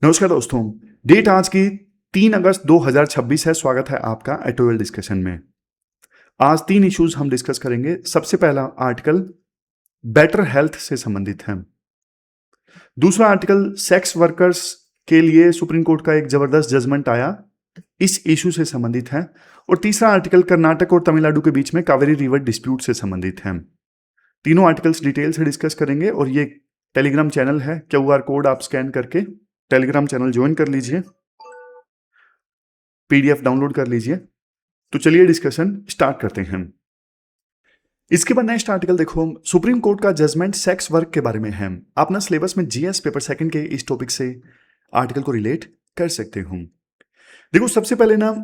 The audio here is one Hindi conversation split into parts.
नमस्कार दोस्तों। डेट आज की 3 अगस्त 2026 है। स्वागत है आपका एटोवेल डिस्कशन में। आज 3 इश्यूज हम डिस्कस करेंगे। सबसे पहला आर्टिकल बेटर हेल्थ से संबंधित है। दूसरा आर्टिकल सेक्स वर्कर्स के लिए सुप्रीम कोर्ट का एक जबरदस्त जजमेंट आया, इस इशू से संबंधित है। और तीसरा आर्टिकल कर्नाटक और तमिलनाडु के बीच में कावेरी रिवर डिस्प्यूट से संबंधित है। तीनों आर्टिकल्स डिटेल से डिस्कस करेंगे और ये टेलीग्राम चैनल है, QR कोड आप स्कैन करके टेलीग्राम चैनल ज्वाइन कर लीजिए, PDF डाउनलोड कर लीजिए। तो चलिए डिस्कशन स्टार्ट करते हैं। इसके बाद नेक्स्ट आर्टिकल देखो, सुप्रीम कोर्ट का जजमेंट सेक्स वर्क के बारे में है। आप ना सिलेबस में GS पेपर सेकंड के इस टॉपिक से आर्टिकल को रिलेट कर सकते हो। देखो सबसे पहले ना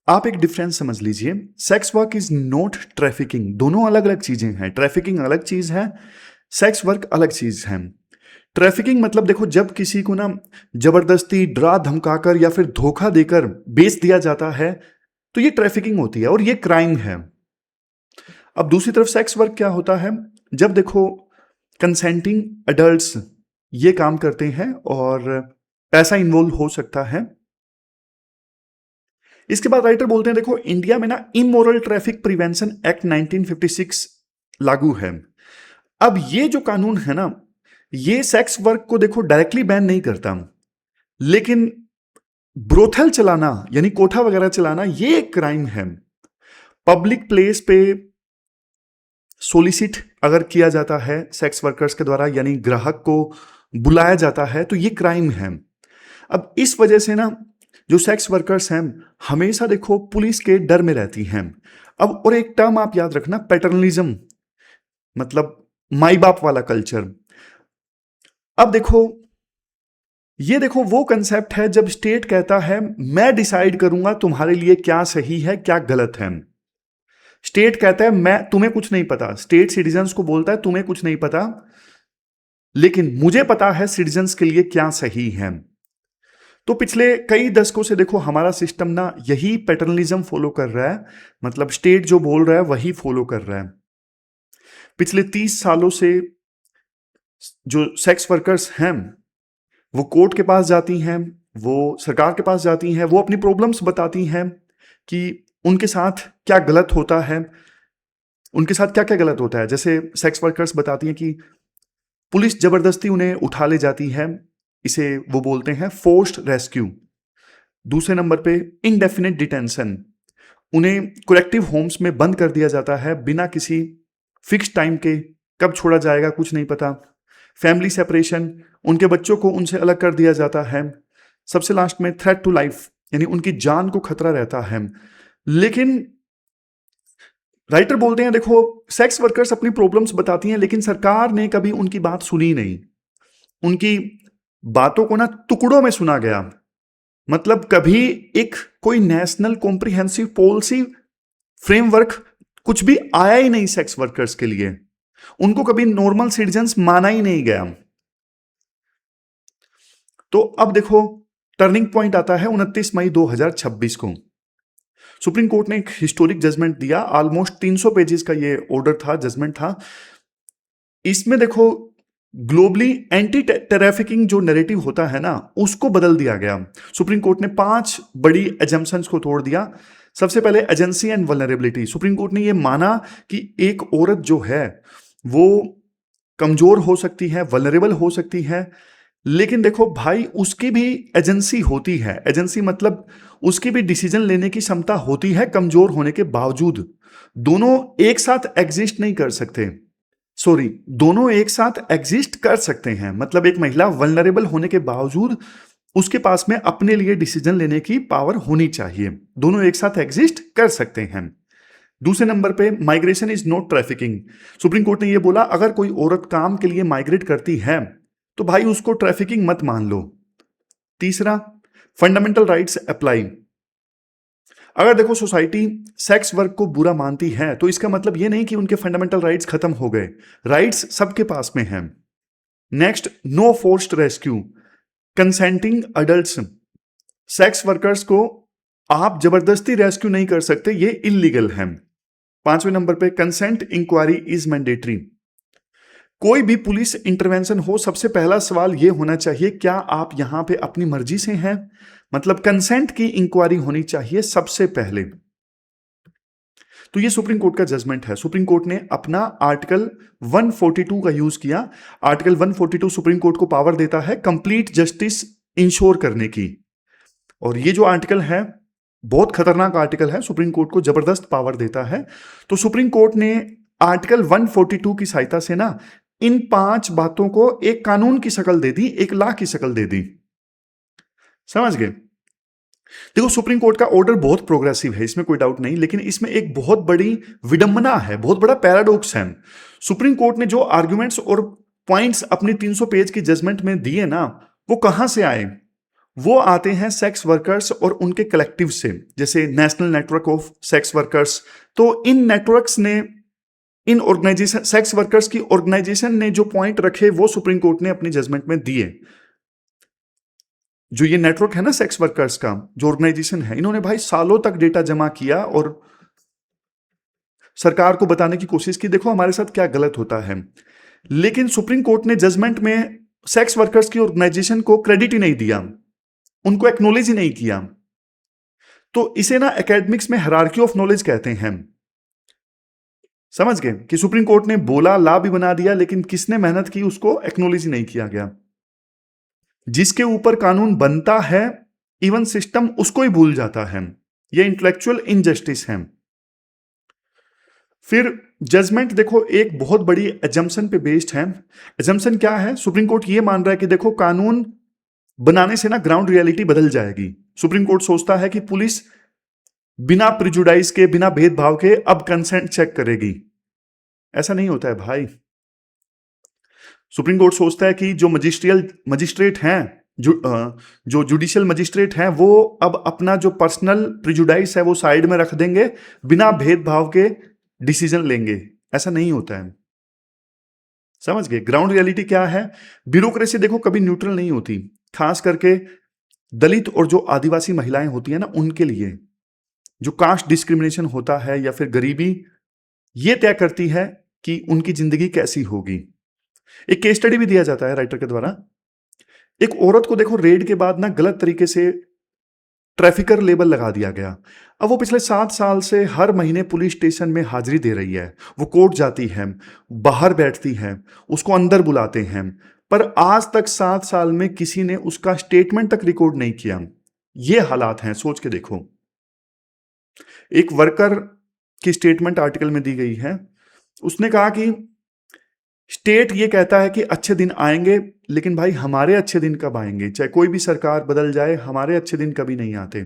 आप एक डिफरेंस समझ लीजिए। Sex work is not trafficking. दोनों अलग अलग चीजें हैं। ट्रैफिकिंग अलग चीज है, सेक्स वर्क अलग चीज है। ट्रैफिकिंग मतलब देखो जब किसी को ना जबरदस्ती डरा धमकाकर या फिर धोखा देकर बेच दिया जाता है तो ये ट्रैफिकिंग होती है और ये क्राइम है। अब दूसरी तरफ सेक्स वर्क क्या होता है, जब देखो कंसेंटिंग एडल्ट्स ये काम करते हैं और पैसा इन्वॉल्व हो सकता है। इसके बाद राइटर बोलते हैं देखो इंडिया में ना इमोरल ट्रैफिक प्रिवेंशन एक्ट 1956 लागू है। अब ये जो कानून है ना, ये सेक्स वर्क को देखो डायरेक्टली बैन नहीं करता, लेकिन ब्रोथल चलाना यानी कोठा वगैरह चलाना ये एक क्राइम है। पब्लिक प्लेस पे सोलिसिट अगर किया जाता है सेक्स वर्कर्स के द्वारा, यानी ग्राहक को बुलाया जाता है, तो ये क्राइम है। अब इस वजह से ना जो सेक्स वर्कर्स हैं हमेशा देखो पुलिस के डर में रहती हैं। अब और एक टर्म आप याद रखना, पैटर्नलिज्म, मतलब माई बाप वाला कल्चर। अब देखो ये देखो वो कंसेप्ट है जब स्टेट कहता है मैं डिसाइड करूंगा तुम्हारे लिए क्या सही है क्या गलत है। स्टेट कहता है मैं तुम्हें कुछ नहीं पता, स्टेट सिटीजन्स को बोलता है तुम्हें कुछ नहीं पता, लेकिन मुझे पता है सिटीजन्स के लिए क्या सही है। तो पिछले कई दशकों से देखो हमारा सिस्टम ना यही पैटर्नलिज्म फॉलो कर रहा है, मतलब स्टेट जो बोल रहा है वही फॉलो कर रहा है। पिछले 30 सालों से जो सेक्स वर्कर्स हैं वो कोर्ट के पास जाती हैं, वो सरकार के पास जाती हैं, वो अपनी प्रॉब्लम्स बताती हैं कि उनके साथ क्या गलत होता है, उनके साथ क्या क्या गलत होता है। जैसे सेक्स वर्कर्स बताती हैं कि पुलिस जबरदस्ती उन्हें उठा ले जाती है, इसे वो बोलते हैं फोर्स्ड रेस्क्यू। दूसरे नंबर पे इनडेफिनेट डिटेंशन, उन्हें कलेक्टिव होम्स में बंद कर दिया जाता है बिना किसी फिक्स टाइम के, कब छोड़ा जाएगा कुछ नहीं पता। फैमिली सेपरेशन, उनके बच्चों को उनसे अलग कर दिया जाता है। सबसे लास्ट में थ्रेट टू लाइफ, यानी उनकी जान को खतरा रहता है। लेकिन राइटर बोलते हैं देखो सेक्स वर्कर्स अपनी प्रॉब्लम्स बताती हैं, लेकिन सरकार ने कभी उनकी बात सुनी नहीं। उनकी बातों को ना टुकड़ों में सुना गया, मतलब कभी एक कोई नेशनल कॉम्प्रिहेंसिव पॉलिसी फ्रेमवर्क कुछ भी आया ही नहीं सेक्स वर्कर्स के लिए। उनको कभी नॉर्मल सिटीजन्स माना ही नहीं गया। तो अब देखो टर्निंग पॉइंट आता है 29 मई 2026 को। सुप्रीम कोर्ट ने एक हिस्टोरिक जजमेंट दिया। ऑलमोस्ट 300 पेजेस का ये ऑर्डर था, जजमेंट था। इसमें देखो ग्लोबली एंटी ट्रैफिकिंग जो नैरेटिव होता है ना उसको बदल दिया गया। सुप्रीम कोर्ट ने 5 बड़ी एजम्पशंस को तोड़ दिया। सबसे पहले agency and vulnerability. Supreme court ने ये माना कि एक औरत जो है वो कमजोर हो सकती है, वल्नरेबल हो सकती है, लेकिन देखो भाई उसकी भी एजेंसी होती है। एजेंसी मतलब उसकी भी डिसीजन लेने की क्षमता होती है कमजोर होने के बावजूद। दोनों एक साथ एग्जिस्ट नहीं कर सकते, सॉरी, दोनों एक साथ एग्जिस्ट कर सकते हैं। मतलब एक महिला वल्नरेबल होने के बावजूद उसके पास में अपने लिए डिसीजन लेने की पावर होनी चाहिए। दोनों एक साथ एग्जिस्ट कर सकते हैं। दूसरे नंबर पे migration is not trafficking. Supreme court ने यह बोला अगर कोई औरत काम के लिए माइग्रेट करती है तो भाई उसको ट्रैफिकिंग मत मान लो। तीसरा, फंडामेंटल राइट्स अप्लाई। अगर देखो सोसाइटी सेक्स वर्क को बुरा मानती है तो इसका मतलब यह नहीं कि उनके फंडामेंटल राइट्स खत्म हो गए। राइट्स सबके पास में हैं। Next, no forced rescue. Consenting adults, sex workers को आप जबरदस्ती रेस्क्यू नहीं कर सकते, ये इलीगल है। 5वें नंबर पे कंसेंट इंक्वायरी इज मैंडेटरी। कोई भी पुलिस इंटरवेंशन हो, सबसे पहला सवाल ये होना चाहिए, क्या आप यहां पे अपनी मर्जी से हैं? मतलब कंसेंट की इंक्वायरी होनी चाहिए सबसे पहले। तो ये सुप्रीम कोर्ट का जजमेंट है। सुप्रीम कोर्ट ने अपना आर्टिकल 142 का यूज किया। आर्टिकल 142 सुप्रीम कोर्ट को पावर देता है कंप्लीट जस्टिस इंश्योर करने की। और ये जो आर्टिकल है बहुत खतरनाक आर्टिकल है, सुप्रीम कोर्ट को जबरदस्त पावर देता है। तो सुप्रीम कोर्ट ने आर्टिकल 142 की सहायता से ना इन 5 बातों को एक कानून की शक्ल दे दी, एक लॉ की शक्ल दे दी। समझ गए? देखो, सुप्रीम कोर्ट का ऑर्डर बहुत प्रोग्रेसिव है, इसमें कोई डाउट नहीं, लेकिन इसमें एक बहुत बड़ी विडंबना है, बहुत बड़ा पैराडॉक्स है। सुप्रीम कोर्ट ने जो आर्गुमेंट्स और पॉइंट्स अपनी 300 पेज की जजमेंट में दिए ना, वो कहां से आए? वो आते हैं सेक्स वर्कर्स और उनके कलेक्टिव से, जैसे national network of sex workers. तो इन नेटवर्क्स ने, इन ऑर्गेनाइजेशन, सेक्स वर्कर्स की ऑर्गेनाइजेशन ने जो पॉइंट रखे वो सुप्रीम कोर्ट ने अपनी जजमेंट में दिए। जो ये नेटवर्क है ना सेक्स वर्कर्स का, जो ऑर्गेनाइजेशन है, इन्होंने भाई सालों तक डेटा जमा किया और सरकार को बताने की कोशिश की, देखो हमारे साथ क्या गलत होता है। लेकिन सुप्रीम कोर्ट ने जजमेंट में सेक्स वर्कर्स की ऑर्गेनाइजेशन को क्रेडिट ही नहीं दिया, उनको एक्नॉलेज ही नहीं किया। तो इसे ना एकेडमिक्स में हायरार्की ऑफ नॉलेज कहते हैं। समझ गए कि सुप्रीम कोर्ट ने बोला, ला भी बना दिया, लेकिन किसने मेहनत की उसको एक्नॉलेज ही नहीं किया गया। जिसके ऊपर कानून बनता है, इवन सिस्टम उसको ही भूल जाता है। ये इंटेलेक्चुअल इनजस्टिस है। फिर जजमेंट देखो एक बहुत बड़ी एजम्पशन पे बेस्ड है। एजम्पशन क्या है? सुप्रीम कोर्ट ये मान रहा है कि देखो कानून बनाने से ना ग्राउंड रियलिटी बदल जाएगी। सुप्रीम कोर्ट सोचता है कि पुलिस बिना प्रिजुडाइज के, बिना भेदभाव के अब कंसेंट चेक करेगी। ऐसा नहीं होता है भाई। सुप्रीम कोर्ट सोचता है कि जो मजिस्ट्रेट हैं, जो जुडिशियल मजिस्ट्रेट हैं, वो अब अपना जो पर्सनल प्रिजुडाइस है वो साइड में रख देंगे, बिना भेदभाव के डिसीजन लेंगे। ऐसा नहीं होता है। समझ गए? ग्राउंड रियलिटी क्या है? ब्यूरोक्रेसी देखो कभी न्यूट्रल नहीं होती, खास करके दलित और जो आदिवासी महिलाएं होती है ना, उनके लिए जो कास्ट डिस्क्रिमिनेशन होता है या फिर गरीबी, ये तय करती है कि उनकी जिंदगी कैसी होगी। एक केस स्टडी भी दिया जाता है राइटर के द्वारा। एक औरत को देखो रेड के बाद ना गलत तरीके से ट्रैफिकर लेबल लगा दिया गया। अब वो पिछले 7 साल से हर महीने पुलिस स्टेशन में हाजिरी दे रही है, वो कोर्ट जाती है, बाहर बैठती है, उसको अंदर बुलाते हैं, पर आज तक 7 साल में किसी ने उसका स्टेटमेंट तक रिकॉर्ड नहीं किया। ये हालात हैं, सोच के देखो। एक वर्कर की स्टेटमेंट आर्टिकल में दी गई है। उसने कहा कि स्टेट ये कहता है कि अच्छे दिन आएंगे, लेकिन भाई हमारे अच्छे दिन कब आएंगे? चाहे कोई भी सरकार बदल जाए, हमारे अच्छे दिन कभी नहीं आते।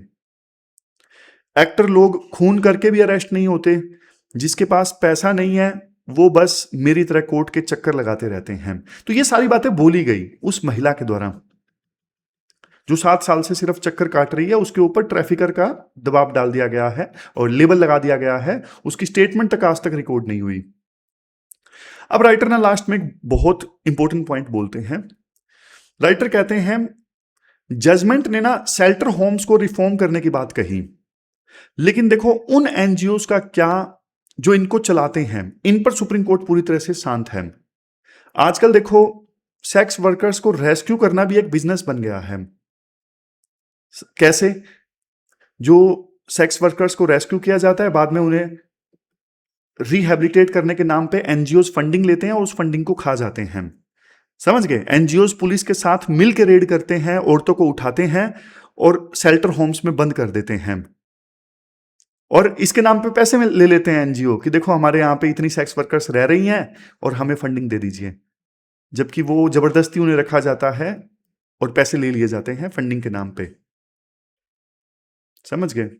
एक्टर लोग खून करके भी अरेस्ट नहीं होते। जिसके पास पैसा नहीं है वो बस मेरी तरह कोर्ट के चक्कर लगाते रहते हैं। तो ये सारी बातें बोली गई उस महिला के द्वारा जो 7 साल से सिर्फ चक्कर काट रही है। उसके ऊपर ट्रैफिकर का दबाव डाल दिया गया है और लेबल लगा दिया गया है। उसकी स्टेटमेंट तक आज तक रिकॉर्ड नहीं हुई। अब राइटर ना लास्ट में एक बहुत इंपॉर्टेंट पॉइंट बोलते हैं। राइटर कहते हैं जजमेंट ने ना शेल्टर होम्स को रिफॉर्म करने की बात कही, लेकिन देखो उन एनजीओज का क्या जो इनको चलाते हैं, इन पर सुप्रीम कोर्ट पूरी तरह से शांत है। आजकल देखो सेक्स वर्कर्स को रेस्क्यू करना भी एक बिजनेस बन गया है। कैसे? जो सेक्स वर्कर्स को रेस्क्यू किया जाता है, बाद में उन्हें रिहेबिलिटेट करने के नाम पे एनजीओज फंडिंग लेते हैं और उस फंडिंग को खा जाते हैं। समझ गए? एनजीओज पुलिस के साथ मिल के रेड करते हैं, औरतों को उठाते हैं और शेल्टर होम्स में बंद कर देते हैं और इसके नाम पे पैसे में ले लेते हैं एनजीओ कि देखो हमारे यहाँ पे इतनी सेक्स वर्कर्स रह रही हैं और हमें फंडिंग दे दीजिए, जबकि वो जबरदस्ती उन्हें रखा जाता है और पैसे ले लिए जाते हैं फंडिंग के नाम पे। समझ गए?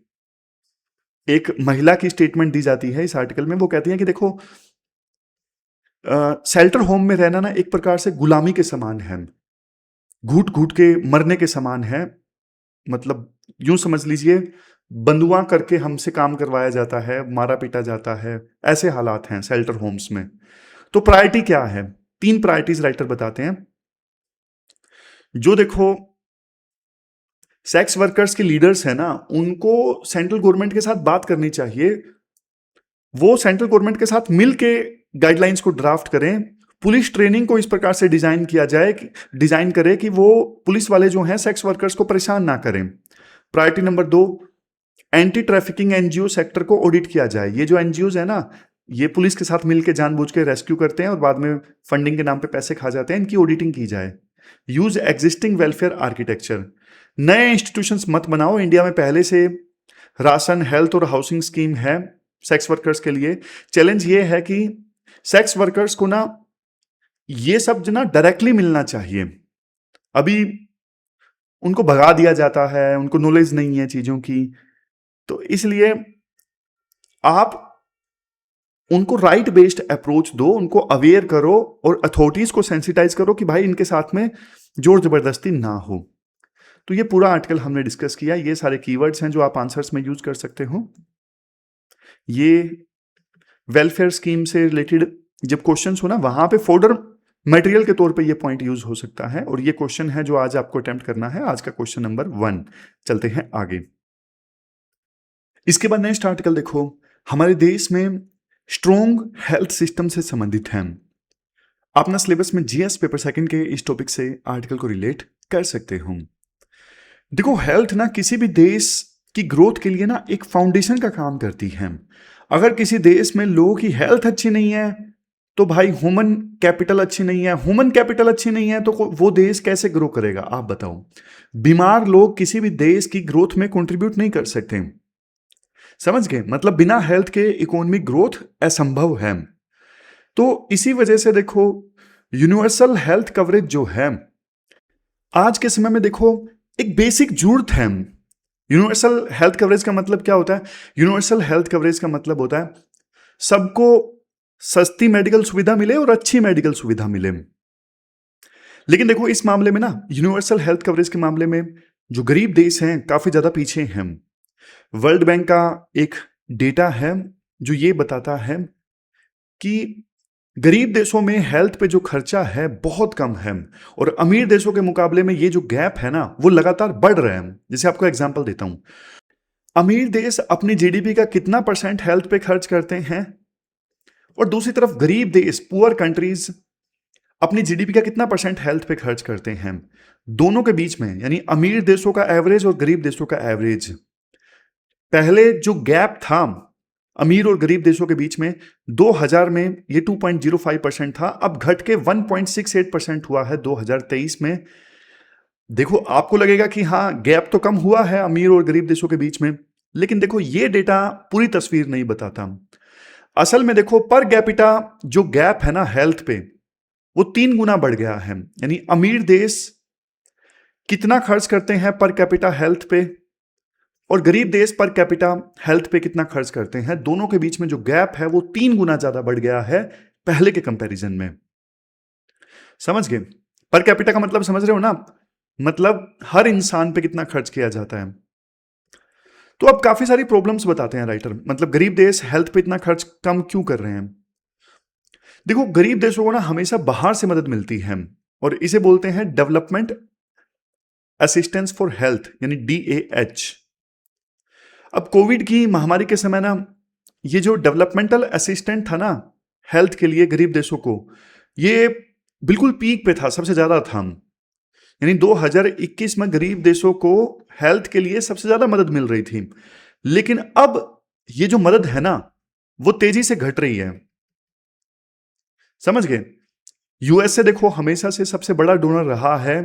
एक महिला की स्टेटमेंट दी जाती है इस आर्टिकल में। वो कहती है कि देखो शेल्टर होम में रहना ना एक प्रकार से गुलामी के समान है, घूट घूट के मरने के समान है। मतलब यूं समझ लीजिए बंदुआ करके हमसे काम करवाया जाता है, मारा पीटा जाता है। ऐसे हालात हैं शेल्टर होम्स में। तो प्रायोरिटी क्या है? 3 प्रायोरिटीज राइटर बताते हैं। जो देखो सेक्स वर्कर्स के लीडर्स हैं ना, उनको सेंट्रल गवर्नमेंट के साथ बात करनी चाहिए। वो सेंट्रल गवर्नमेंट के साथ मिलके गाइडलाइंस को ड्राफ्ट करें, पुलिस ट्रेनिंग को इस प्रकार से डिजाइन किया जाए कि डिजाइन करे कि वो पुलिस वाले जो हैं सेक्स वर्कर्स को परेशान ना करें। Priority number 2, anti trafficking NGO sector को ऑडिट किया जाए। ये जो एनजीओ है ना, ये पुलिस के साथ मिलकर जानबूझ के रेस्क्यू करते हैं और बाद में फंडिंग के नाम पे पैसे खा जाते हैं, इनकी ऑडिटिंग की जाए। यूज एग्जिस्टिंग वेलफेयर आर्किटेक्चर, नए इंस्टीट्यूशंस मत बनाओ। इंडिया में पहले से राशन, हेल्थ और हाउसिंग स्कीम है सेक्स वर्कर्स के लिए। चैलेंज ये है कि सेक्स वर्कर्स को ना ये सब जो ना डायरेक्टली मिलना चाहिए। अभी उनको भगा दिया जाता है, उनको नॉलेज नहीं है चीजों की, तो इसलिए आप उनको राइट बेस्ड अप्रोच दो, उनको अवेयर करो और अथॉरिटीज को सेंसिटाइज करो कि भाई इनके साथ में जोर जबरदस्ती ना हो। तो ये पूरा आर्टिकल हमने डिस्कस किया। ये सारे कीवर्ड्स हैं जो आप आंसर्स में यूज कर सकते हो। ये वेलफेयर स्कीम से रिलेटेड जब क्वेश्चंस हो ना, वहां पे फोल्डर मटेरियल के तौर पे ये पॉइंट यूज हो सकता है। और ये क्वेश्चन है जो आज आपको अटेम्प्ट करना है, आज का क्वेश्चन नंबर 1। चलते हैं आगे। इसके बाद नेक्स्ट आर्टिकल देखो, हमारे देश में स्ट्रॉन्ग हेल्थ सिस्टम से संबंधित है। अपना सिलेबस में जीएस पेपर सेकंड के इस टॉपिक से आर्टिकल को रिलेट कर सकते हो। देखो, हेल्थ ना किसी भी देश की ग्रोथ के लिए ना एक फाउंडेशन का काम करती है। अगर किसी देश में लोगों की हेल्थ अच्छी नहीं है तो भाई ह्यूमन कैपिटल अच्छी नहीं है, ह्यूमन कैपिटल अच्छी नहीं है तो वो देश कैसे ग्रो करेगा, आप बताओ। बीमार लोग किसी भी देश की ग्रोथ में कंट्रीब्यूट नहीं कर सकते। समझ गए? मतलब बिना हेल्थ के इकोनॉमिक ग्रोथ असंभव है। तो इसी वजह से देखो, यूनिवर्सल हेल्थ कवरेज जो है आज के समय में देखो एक बेसिक जरूरत है। यूनिवर्सल हेल्थ कवरेज का मतलब क्या होता है? यूनिवर्सल हेल्थ कवरेज का मतलब होता है सबको सस्ती मेडिकल सुविधा मिले और अच्छी मेडिकल सुविधा मिले। लेकिन देखो इस मामले में ना, यूनिवर्सल हेल्थ कवरेज के मामले में जो गरीब देश हैं काफी ज्यादा पीछे हैं। वर्ल्ड बैंक का एक डेटा है जो ये बताता है कि गरीब देशों में हेल्थ पे जो खर्चा है बहुत कम है और अमीर देशों के मुकाबले में ये जो गैप है ना वो लगातार बढ़ रहा है। जैसे आपको एग्जांपल देता हूं, अमीर देश अपनी जीडीपी का कितना % हेल्थ पे खर्च करते हैं और दूसरी तरफ गरीब देश, पुअर कंट्रीज, अपनी जीडीपी का कितना % हेल्थ पे खर्च करते हैं। दोनों के बीच में यानी अमीर देशों का एवरेज और गरीब देशों का एवरेज, पहले जो गैप था अमीर और गरीब देशों के बीच में 2000 में ये 2.05% था, अब घट के 1.68% हुआ है 2023 में। देखो आपको लगेगा कि हाँ गैप तो कम हुआ है अमीर और गरीब देशों के बीच में, लेकिन देखो ये डेटा पूरी तस्वीर नहीं बताता। असल में देखो पर कैपिटा जो गैप है ना हेल्थ पे वो 3 गुना बढ़ गया है। यानी अमीर देश कितना खर्च करते हैं पर कैपिटा हेल्थ पे और गरीब देश पर कैपिटा हेल्थ पे कितना खर्च करते हैं, दोनों के बीच में जो गैप है वो 3 गुना ज्यादा बढ़ गया है पहले के कंपैरिजन में। समझ गए? पर कैपिटा का मतलब समझ रहे हो ना, मतलब हर इंसान पे कितना खर्च किया जाता है। तो अब काफी सारी प्रॉब्लम्स बताते हैं राइटर, मतलब गरीब देश हेल्थ पे इतना खर्च कम क्यों कर रहे हैं। देखो गरीब देशों को ना हमेशा बाहर से मदद मिलती है और इसे बोलते हैं डेवलपमेंट असिस्टेंस फॉर हेल्थ यानी DAH। अब कोविड की महामारी के समय ना ये जो डेवलपमेंटल असिस्टेंट था ना हेल्थ के लिए गरीब देशों को, ये बिल्कुल पीक पे था, सबसे ज्यादा था। यानी 2021 में गरीब देशों को हेल्थ के लिए सबसे ज्यादा मदद मिल रही थी। लेकिन अब ये जो मदद है ना वो तेजी से घट रही है। समझ गए? यूएसए देखो हमेशा से सबसे बड़ा डोनर रहा है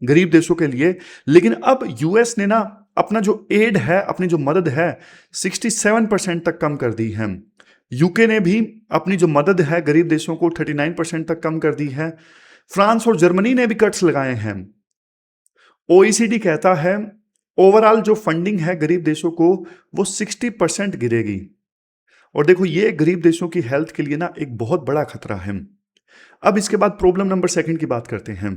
गरीब देशों के लिए, लेकिन अब यूएस ने ना अपना जो एड है, अपनी जो मदद है 67% तक कम कर दी है। यूके ने भी अपनी जो मदद है गरीब देशों को 39% तक कम कर दी है। फ्रांस और जर्मनी ने भी कट्स लगाए हैं। OECD कहता है ओवरऑल जो फंडिंग है गरीब देशों को वो 60% गिरेगी। और देखो ये गरीब देशों की हेल्थ के लिए ना एक बहुत बड़ा खतरा है। अब इसके बाद प्रॉब्लम नंबर 2 की बात करते हैं।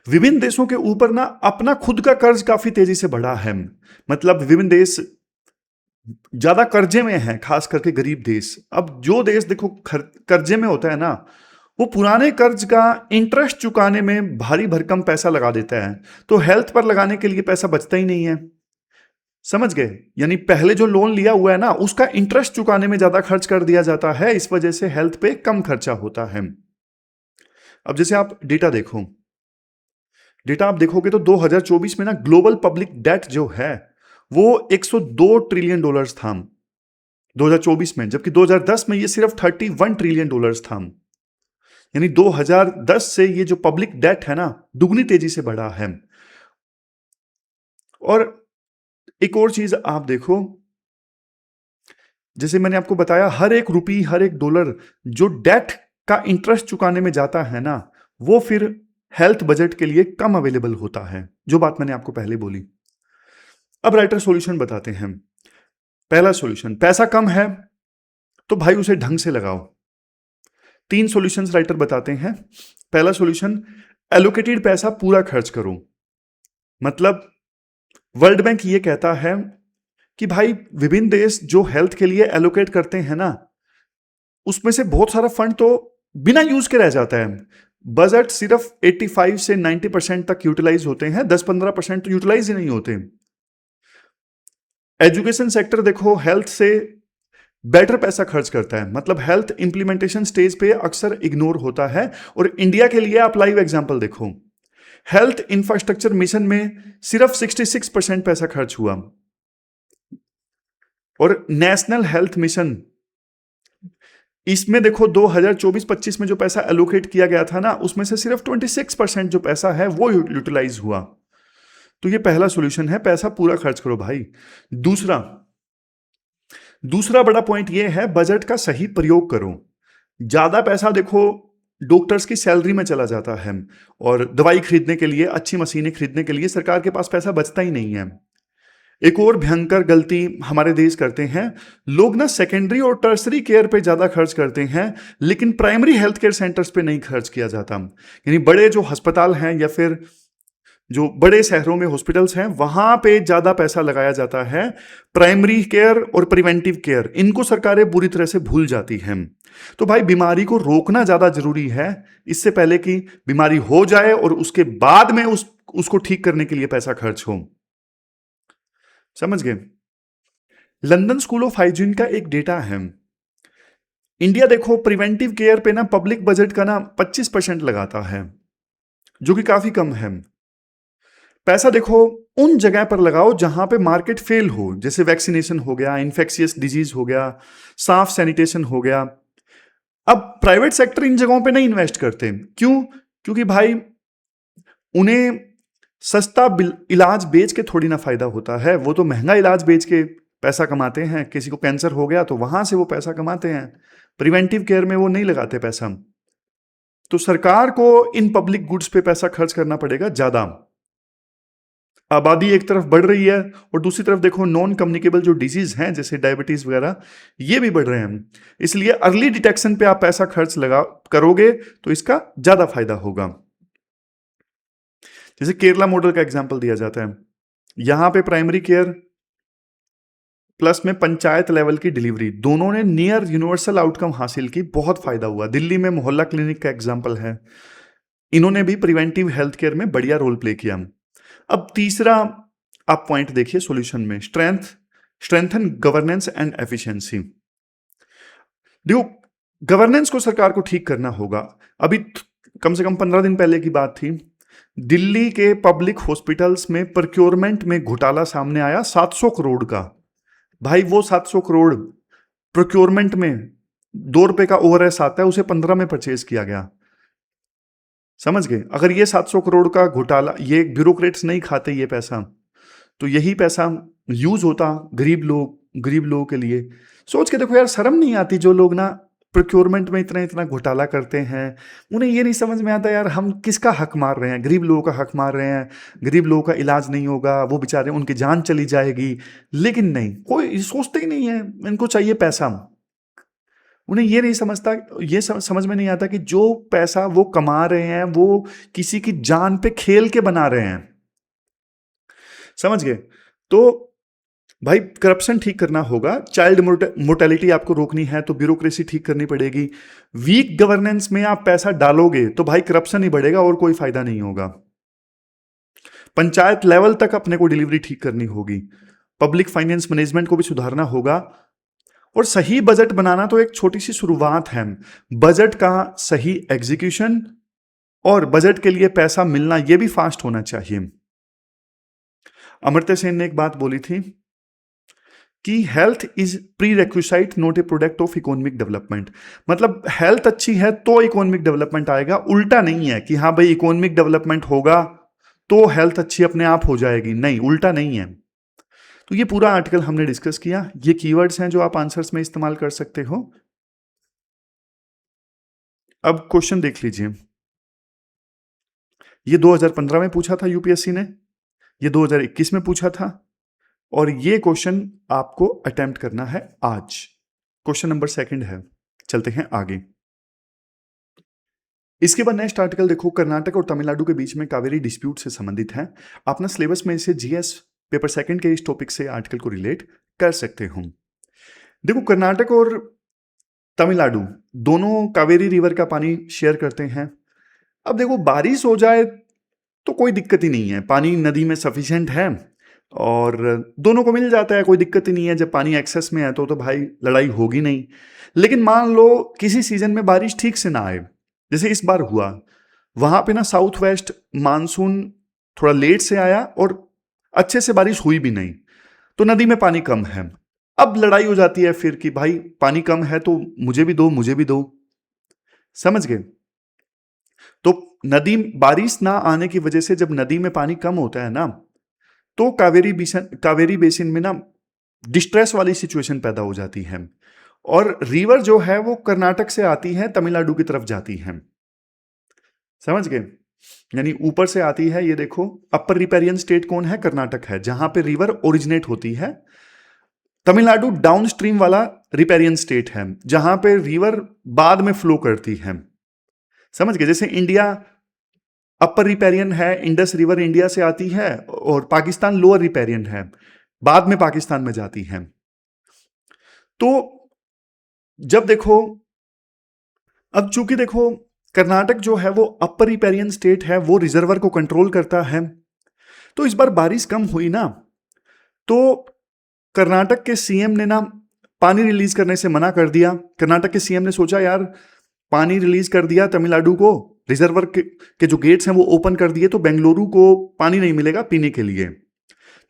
विभिन्न देशों के ऊपर ना अपना खुद का कर्ज काफी तेजी से बढ़ा है। मतलब विभिन्न देश ज्यादा कर्जे में है, खास करके गरीब देश। अब जो देश देखो कर्जे में होता है ना वो पुराने कर्ज का इंटरेस्ट चुकाने में भारी भरकम पैसा लगा देता है, तो हेल्थ पर लगाने के लिए पैसा बचता ही नहीं है। समझ गए? यानी पहले जो लोन लिया हुआ है ना, उसका इंटरेस्ट चुकाने में ज्यादा खर्च कर दिया जाता है, इस वजह से हेल्थ पे कम खर्चा होता है। अब जैसे आप डेटा देखो, डेटा आप देखोगे तो 2024 में ना ग्लोबल पब्लिक डेट जो है वो 102 ट्रिलियन डॉलर्स था 2024 में, जबकि 2010 में ये सिर्फ 31 ट्रिलियन डॉलर्स था। यानी 2010 से ये जो पब्लिक डेट है ना, दुगनी तेजी से बढ़ा है। और एक और चीज आप देखो, जैसे मैंने आपको बताया, हर एक रुपी, हर एक डॉलर जो डेट का इंटरेस्ट चुकाने में जाता है ना, वो फिर हेल्थ बजट के लिए कम अवेलेबल होता है, जो बात मैंने आपको पहले बोली। अब राइटर सॉल्यूशन बताते हैं। पहला सॉल्यूशन, पैसा कम है तो भाई उसे ढंग से लगाओ। 3 सॉल्यूशंस राइटर बताते हैं। पहला सॉल्यूशन, एलोकेटेड पैसा पूरा खर्च करो। मतलब वर्ल्ड बैंक ये कहता है कि भाई विभिन्न देश जो हेल्थ के लिए एलोकेट करते हैं ना, उसमें से बहुत सारा फंड तो बिना यूज के रह जाता है। बजट सिर्फ 85 से 90% तक यूटिलाइज होते हैं, 10-15% तो यूटिलाइज ही नहीं होते। एजुकेशन सेक्टर देखो हेल्थ से बेटर पैसा खर्च करता है, मतलब हेल्थ इंप्लीमेंटेशन स्टेज पे अक्सर इग्नोर होता है। और इंडिया के लिए आप लाइव एग्जांपल देखो, हेल्थ इंफ्रास्ट्रक्चर मिशन में सिर्फ 66% पैसा खर्च हुआ, और नेशनल हेल्थ मिशन इसमें देखो 2024-25 में जो पैसा एलोकेट किया गया था ना, उसमें से सिर्फ 26% जो पैसा है वो यूटिलाइज हुआ। तो ये पहला सॉल्यूशन है, पैसा पूरा खर्च करो भाई। दूसरा बड़ा पॉइंट ये है, बजट का सही प्रयोग करो। ज्यादा पैसा देखो डॉक्टर्स की सैलरी में चला जाता है, और दवाई खरीदने के लिए, अच्छी मशीनें खरीदने के लिए सरकार के पास पैसा बचता ही नहीं है। एक और भयंकर गलती हमारे देश करते हैं लोग ना, सेकेंडरी और टर्सरी केयर पे ज्यादा खर्च करते हैं, लेकिन प्राइमरी हेल्थ केयर सेंटर्स पे नहीं खर्च किया जाता। यानी बड़े जो अस्पताल हैं या फिर जो बड़े शहरों में हॉस्पिटल्स हैं, वहां पे ज्यादा पैसा लगाया जाता है। प्राइमरी केयर और प्रिवेंटिव केयर, इनको सरकारें बुरी तरह से भूल जाती हैं। तो भाई बीमारी को रोकना ज्यादा जरूरी है, इससे पहले कि बीमारी हो जाए और उसके बाद में उसको ठीक करने के लिए पैसा खर्च हो। समझ गए? लंदन स्कूल ऑफ हाइजीन का एक डेटा है, इंडिया देखो प्रिवेंटिव केयर पे ना पब्लिक बजट का ना 25% लगाता है, जो कि काफी कम है। पैसा देखो उन जगह पर लगाओ जहां पे मार्केट फेल हो, जैसे वैक्सीनेशन हो गया, इन्फेक्शियस डिजीज हो गया, साफ सैनिटेशन हो गया। अब प्राइवेट सेक्टर इन जगहों पे नहीं इन्वेस्ट करते, क्यों? क्योंकि भाई उन्हें सस्ता इलाज बेच के थोड़ी ना फायदा होता है, वो तो महंगा इलाज बेच के पैसा कमाते हैं। किसी को कैंसर हो गया तो वहां से वो पैसा कमाते हैं, प्रिवेंटिव केयर में वो नहीं लगाते पैसा। तो सरकार को इन पब्लिक गुड्स पे पैसा खर्च करना पड़ेगा ज्यादा। आबादी एक तरफ बढ़ रही है और दूसरी तरफ देखो नॉन कम्युनिकेबल जो डिजीज हैं जैसे डायबिटीज वगैरह, ये भी बढ़ रहे हैं। इसलिए अर्ली डिटेक्शन पे आप पैसा खर्च लगा करोगे तो इसका ज्यादा फायदा होगा। जैसे केरला मॉडल का एग्जांपल दिया जाता है, यहां पे प्राइमरी केयर प्लस में पंचायत लेवल की डिलीवरी, दोनों ने नियर यूनिवर्सल आउटकम हासिल की, बहुत फायदा हुआ। दिल्ली में मोहल्ला क्लिनिक का एग्जांपल है, इन्होंने भी प्रिवेंटिव हेल्थ केयर में बढ़िया रोल प्ले किया। अब तीसरा आप पॉइंट देखिए सॉल्यूशन में, स्ट्रेंथन गवर्नेंस एंड एफिशिएंसी। देखो गवर्नेंस को सरकार को ठीक करना होगा। अभी कम से कम 15 दिन पहले की बात थी, दिल्ली के पब्लिक हॉस्पिटल्स में प्रोक्योरमेंट में घोटाला सामने आया 700 करोड़ का। भाई वो 700 करोड़ प्रोक्योरमेंट में ₹2 का ओवरएस आता है, उसे 15 में परचेज किया गया। समझ गए? अगर ये 700 करोड़ का घोटाला, ये ब्यूरोक्रेट्स नहीं खाते ये पैसा, तो यही पैसा यूज होता गरीब लोगों के लिए। सोच के देखो यार, शर्म नहीं आती जो लोग ना प्रोक्योरमेंट में इतना इतना घोटाला करते हैं, उन्हें ये नहीं समझ में आता यार हम किसका हक मार रहे हैं, गरीब लोगों का हक मार रहे हैं। गरीब लोगों का इलाज नहीं होगा, वो बेचारे उनकी जान चली जाएगी, लेकिन नहीं, कोई सोचते ही नहीं है, इनको चाहिए पैसा। उन्हें ये नहीं समझता, ये समझ में नहीं आता कि जो पैसा वो कमा रहे हैं वो किसी की जान पे खेल के बना रहे हैं। समझ गए? तो भाई करप्शन ठीक करना होगा, चाइल्ड मोर्टेलिटी आपको रोकनी है तो ब्यूरोक्रेसी ठीक करनी पड़ेगी। वीक गवर्नेंस में आप पैसा डालोगे तो भाई करप्शन ही बढ़ेगा और कोई फायदा नहीं होगा। पंचायत लेवल तक अपने को डिलीवरी ठीक करनी होगी। पब्लिक फाइनेंस मैनेजमेंट को भी सुधारना होगा। और सही बजट बनाना तो एक छोटी सी शुरुआत है, बजट का सही एग्जीक्यूशन और बजट के लिए पैसा मिलना यह भी फास्ट होना चाहिए। अमर्त्य सेन ने एक बात बोली थी कि health is pre requisite not a product of economic development. मतलब हेल्थ अच्छी है तो इकोनॉमिक डेवलपमेंट आएगा, उल्टा नहीं है कि हाँ भाई इकोनॉमिक डेवलपमेंट होगा तो हेल्थ अच्छी अपने आप हो जाएगी, नहीं, उल्टा नहीं है। तो ये पूरा आर्टिकल हमने डिस्कस किया। ये कीवर्ड्स हैं जो आप आंसर्स में इस्तेमाल कर सकते हो। अब क्वेश्चन देख लीजिए। ये 2015 में पूछा था यूपीएससी ने, ये 2021 में पूछा था, और ये क्वेश्चन आपको अटेम्प्ट करना है आज। क्वेश्चन नंबर 2 है। चलते हैं आगे। इसके बाद नेक्स्ट आर्टिकल देखो, कर्नाटक और तमिलनाडु के बीच में कावेरी डिस्प्यूट से संबंधित है। अपना सिलेबस में इसे जीएस पेपर 2 के इस टॉपिक से आर्टिकल को रिलेट कर सकते हो। देखो, कर्नाटक और तमिलनाडु दोनों कावेरी रिवर का पानी शेयर करते हैं। अब देखो, बारिश हो जाए तो कोई दिक्कत ही नहीं है, पानी नदी में सफिशिएंट है और दोनों को मिल जाता है, कोई दिक्कत ही नहीं है। जब पानी एक्सेस में है तो भाई लड़ाई होगी नहीं। लेकिन मान लो किसी सीजन में बारिश ठीक से ना आए, जैसे इस बार हुआ, वहां पे ना साउथ वेस्ट मानसून थोड़ा लेट से आया और अच्छे से बारिश हुई भी नहीं, तो नदी में पानी कम है। अब लड़ाई हो जाती है फिर कि भाई पानी कम है तो मुझे भी दो, मुझे भी दो। समझ गए? तो नदी बारिश ना आने की वजह से जब नदी में पानी कम होता है ना, तो कावेरी बेसिन में ना डिस्ट्रेस वाली सिचुएशन पैदा हो जाती है और रिवर जो है वो कर्नाटक से आती है, तमिलनाडु की तरफ जाती है। समझ गए? यानी ऊपर से आती है। ये देखो, अपर रिपेरियन स्टेट कौन है? कर्नाटक है, जहां पे रिवर ओरिजिनेट होती है। तमिलनाडु डाउन स्ट्रीम वाला रिपेरियन स्टेट है, जहां पे रिवर बाद में फ्लो करती है। समझ गए? जैसे इंडिया अपर रिपेरियन है, इंडस रिवर इंडिया से आती है, और पाकिस्तान लोअर रिपेरियन है, बाद में पाकिस्तान में जाती है। तो जब देखो, अब चूंकि देखो कर्नाटक जो है वो अपर रिपेरियन स्टेट है, वो रिजर्वर को कंट्रोल करता है। तो इस बार बारिश कम हुई ना, तो कर्नाटक के सीएम ने ना पानी रिलीज करने से मना कर दिया। कर्नाटक के सीएम ने सोचा यार पानी रिलीज कर दिया तमिलनाडु को, रिजर्वर के जो गेट्स हैं वो ओपन कर दिए, तो बेंगलुरु को पानी नहीं मिलेगा पीने के लिए,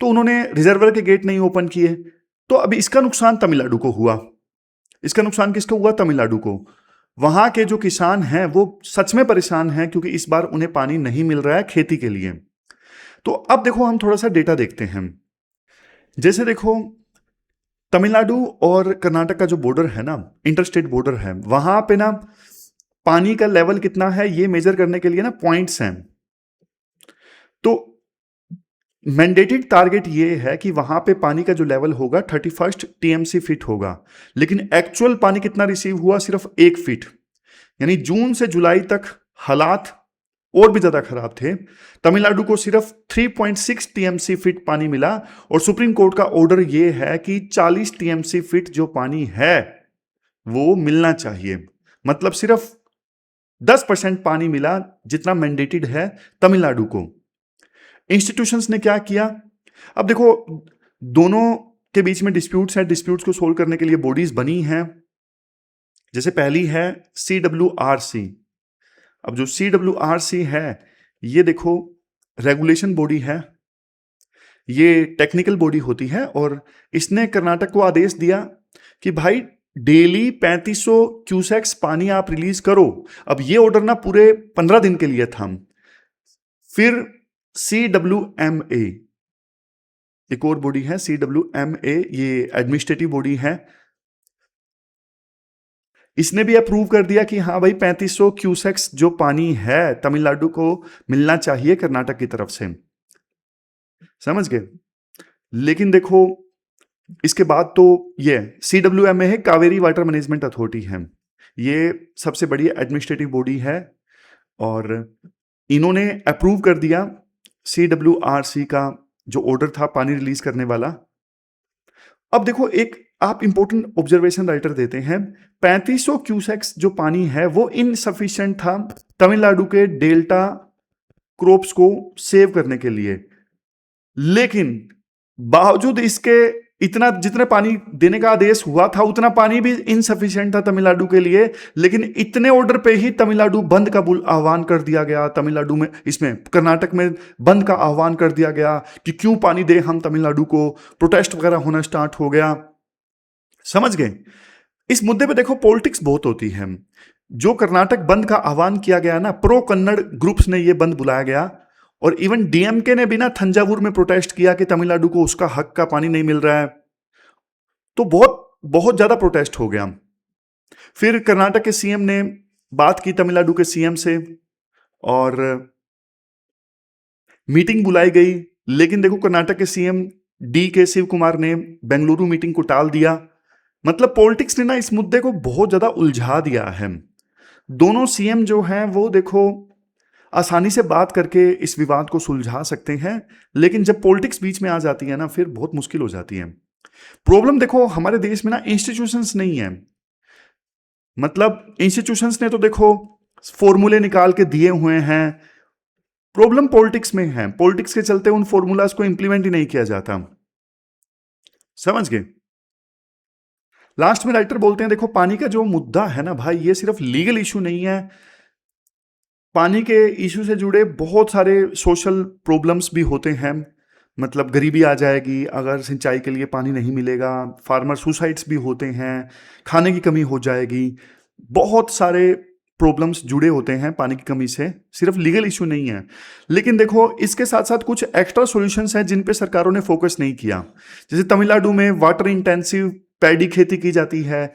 तो उन्होंने रिजर्वर के गेट नहीं ओपन किए। तो अब इसका नुकसान तमिलनाडु को हुआ। इसका नुकसान किसको हुआ? तमिलनाडु को। वहां के जो किसान हैं वो सच में परेशान हैं, क्योंकि इस बार उन्हें पानी नहीं मिल रहा है खेती के लिए। तो अब देखो, हम थोड़ा सा डेटा देखते हैं। जैसे देखो, तमिलनाडु और कर्नाटक का जो बॉर्डर है ना, इंटरस्टेट बॉर्डर है, वहां पे ना पानी का लेवल कितना है ये मेजर करने के लिए ना पॉइंट्स हैं। तो मैंडेटेड टारगेट ये है कि वहां पे पानी का जो लेवल होगा 31 टीएमसी फीट होगा, लेकिन एक्चुअल पानी कितना रिसीव हुआ? सिर्फ 1 फीट। यानी जून से जुलाई तक हालात और भी ज्यादा खराब थे। तमिलनाडु को सिर्फ 3.6 टीएमसी फीट पानी मिला, और सुप्रीम कोर्ट का ऑर्डर यह है कि 40 टीएमसी फीट जो पानी है वो मिलना चाहिए। मतलब सिर्फ 10% पानी मिला जितना मैंडेटेड है तमिलनाडु को। इंस्टीट्यूशंस ने क्या किया? अब देखो, दोनों के बीच में डिस्प्यूट्स हैं, डिस्प्यूट्स को सोल्व करने के लिए बॉडीज बनी हैं। जैसे पहली है CWRC। अब जो CWRC है, ये देखो रेगुलेशन बॉडी है, ये टेक्निकल बॉडी होती है, और इसने कर्नाटक को आदेश दिया कि भाई डेली 3500 क्यूसेक्स पानी आप रिलीज करो। अब ये ऑर्डर ना पूरे 15 दिन के लिए था। फिर CWMA, एक और बॉडी है CWMA, ये एडमिनिस्ट्रेटिव बॉडी है, इसने भी अप्रूव कर दिया कि हाँ भाई 3500 क्यूसेक्स जो पानी है तमिलनाडु को मिलना चाहिए कर्नाटक की तरफ से। समझ गए? लेकिन देखो, इसके बाद तो ये CWMA है, कावेरी वाटर मैनेजमेंट अथॉरिटी है, ये सबसे बड़ी एडमिनिस्ट्रेटिव बॉडी है, और इन्होंने अप्रूव कर दिया CWRC का जो ऑर्डर था पानी रिलीज करने वाला। अब देखो, एक आप इंपॉर्टेंट ऑब्जर्वेशन राइटर देते हैं, 3500 क्यूसेक्स जो पानी है वो इनसफिशिएंट था तमिलनाडु के डेल्टा क्रॉप्स को सेव करने के लिए। लेकिन बावजूद इसके इतना जितने पानी देने का आदेश हुआ था उतना पानी भी इनसफिशिएंट था तमिलनाडु के लिए, लेकिन इतने ऑर्डर पे ही तमिलनाडु बंद का आह्वान कर दिया गया। तमिलनाडु में, इसमें कर्नाटक में बंद का आह्वान कर दिया गया कि क्यों पानी दे हम तमिलनाडु को, प्रोटेस्ट वगैरह होना स्टार्ट हो गया। समझ गए? इस मुद्दे पे देखो पॉलिटिक्स बहुत होती है। जो कर्नाटक बंद का आह्वान किया गया ना, प्रो कन्नड़ ग्रुप्स ने ये बंद बुलाया गया, और इवन डीएमके ने भी ना थंजावुर में प्रोटेस्ट किया कि तमिलनाडु को उसका हक का पानी नहीं मिल रहा है। तो बहुत बहुत ज्यादा प्रोटेस्ट हो गया। फिर कर्नाटक के सीएम ने बात की तमिलनाडु के सीएम से और मीटिंग बुलाई गई, लेकिन देखो कर्नाटक के सीएम डी के शिव कुमार ने बेंगलुरु मीटिंग को टाल दिया। मतलब पॉलिटिक्स ने ना इस मुद्दे को बहुत ज्यादा उलझा दिया है। दोनों सीएम जो हैं वो देखो आसानी से बात करके इस विवाद को सुलझा सकते हैं, लेकिन जब पॉलिटिक्स बीच में आ जाती है ना फिर बहुत मुश्किल हो जाती है। प्रॉब्लम देखो हमारे देश में ना इंस्टीट्यूशंस नहीं है। मतलब इंस्टीट्यूशंस ने तो देखो फॉर्मूले निकाल के दिए हुए हैं, प्रॉब्लम पॉलिटिक्स में है। पॉलिटिक्स के चलते उन फॉर्मूलाज को इंप्लीमेंट ही नहीं किया जाता। समझ गए? लास्ट में राइटर बोलते हैं देखो पानी का जो मुद्दा है ना भाई, ये सिर्फ लीगल इशू नहीं है। पानी के इशू से जुड़े बहुत सारे सोशल प्रॉब्लम्स भी होते हैं। मतलब गरीबी आ जाएगी अगर सिंचाई के लिए पानी नहीं मिलेगा, फार्मर सुसाइड्स भी होते हैं, खाने की कमी हो जाएगी, बहुत सारे प्रॉब्लम्स जुड़े होते हैं पानी की कमी से। सिर्फ लीगल इशू नहीं है। लेकिन देखो इसके साथ साथ कुछ एक्स्ट्रा सॉल्यूशंस हैं जिन पे सरकारों ने फोकस नहीं किया। जैसे तमिलनाडु में वाटर इंटेंसिव पैडी खेती की जाती है,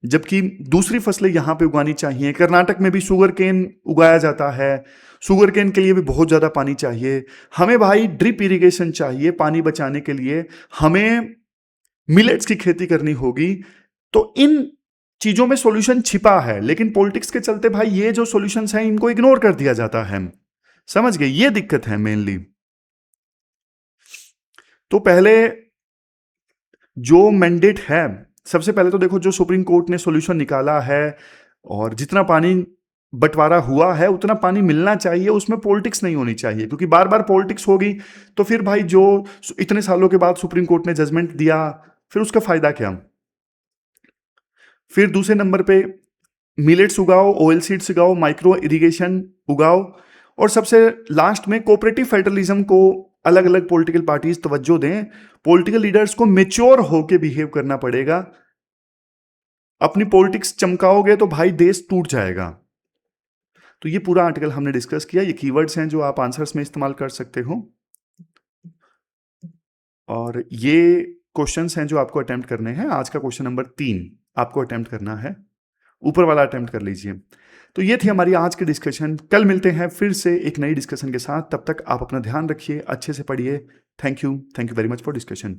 जबकि दूसरी फसलें यहां पे उगानी चाहिए। कर्नाटक में भी शुगर केन उगाया जाता है, शुगर केन के लिए भी बहुत ज़्यादा पानी चाहिए। हमें भाई ड्रिप इरिगेशन चाहिए पानी बचाने के लिए, हमें मिलेट्स की खेती करनी होगी। तो इन चीज़ों में सॉल्यूशन छिपा है, लेकिन पॉलिटिक्स के चलते भाई ये जो सॉल्यूशंस हैं इनको इग्नोर कर दिया जाता है। समझ गए? ये दिक्कत है मेनली। तो पहले जो मैंडेट है, सबसे पहले तो देखो जो सुप्रीम कोर्ट ने सॉल्यूशन निकाला है और जितना पानी बंटवारा हुआ है उतना पानी मिलना चाहिए, उसमें पॉलिटिक्स नहीं होनी चाहिए। क्योंकि बार बार पॉलिटिक्स होगी तो फिर भाई जो इतने सालों के बाद सुप्रीम कोर्ट ने जजमेंट दिया फिर उसका फायदा क्या। फिर दूसरे नंबर पे मिलेट्स उगाओ, ऑयल सीड्स उगाओ, माइक्रो इरिगेशन उगाओ, और सबसे लास्ट में कोऑपरेटिव फेडरलिज्म को अलग अलग पॉलिटिकल पार्टीज तवज्जो दें। पॉलिटिकल लीडर्स को मेच्योर होकर बिहेव करना पड़ेगा। अपनी पॉलिटिक्स चमकाओगे तो भाई देश टूट जाएगा। तो ये पूरा आर्टिकल हमने डिस्कस किया। ये कीवर्ड्स हैं जो आप आंसर्स में इस्तेमाल कर सकते हो, और ये क्वेश्चंस हैं जो आपको अटेम्प्ट करने हैं। आज का क्वेश्चन नंबर 3 आपको अटेम्प्ट करना है, ऊपर वाला अटेम्प्ट कर लीजिए। तो ये थी हमारी आज की डिस्कशन। कल मिलते हैं फिर से एक नई डिस्कशन के साथ। तब तक आप अपना ध्यान रखिए, अच्छे से पढ़िए। Thank you very much for discussion.